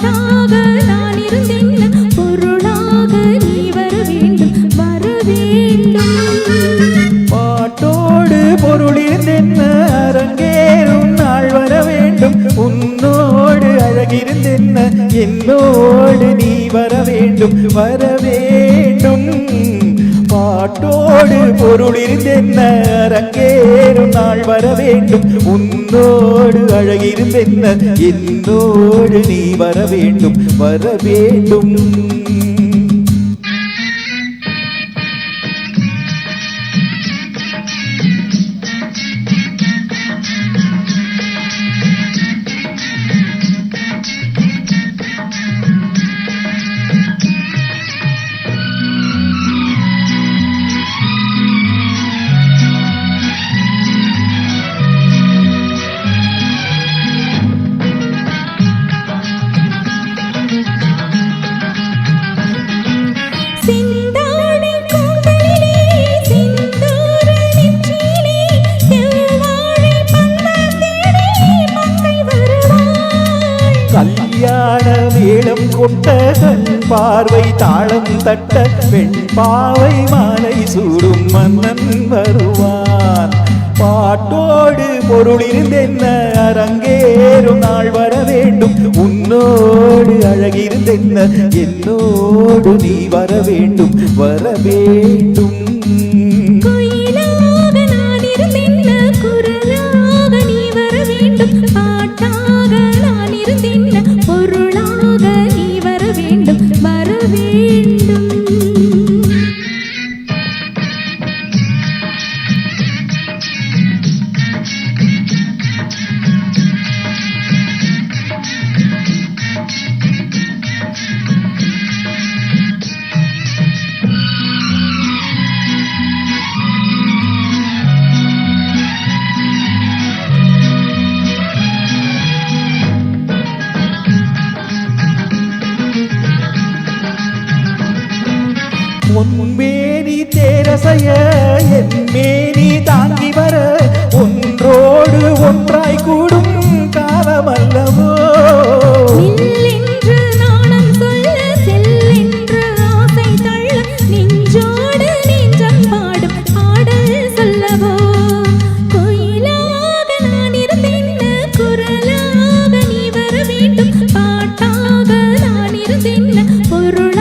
பாட்டாக நான் இருந்தேன் பொருளாக நீ வர வேண்டும் வர வேண்டும். பாட்டோடு பொருளிருந்தென்ன அரங்கேறும் நாள் வர வேண்டும். உன்னோடு அழகிருந்தென்ன என்னோடு நீ வர வேண்டும் வர வேண்டும். பாட்டோடு பொருளிருந்தென்ன அரங்கேறும் நாள் வர வேண்டும். உன்னோடு அழகிருந்தென்ன என்னோடு நீ வர வேண்டும் வர வேண்டும். கல்யாண மேளம் கொட்ட கண் பார்வை தாளம் தட்ட பெண் பாவை மாலை சூடும் மன்னன் வருவான். பாட்டோடு பொருளிருந்தென்ன அரங்கேறும் நாள் வர வேண்டும். உன்னோடு அழகிருந்தென்ன என்னோடு நீ வர வேண்டும் வர வேண்டும். பொன்மேனி தேரசைய என் மேனி தாங்கி வர ஒன்றோடு ஒன்றாய் கூடும் காலமல்லவோ. பொருள்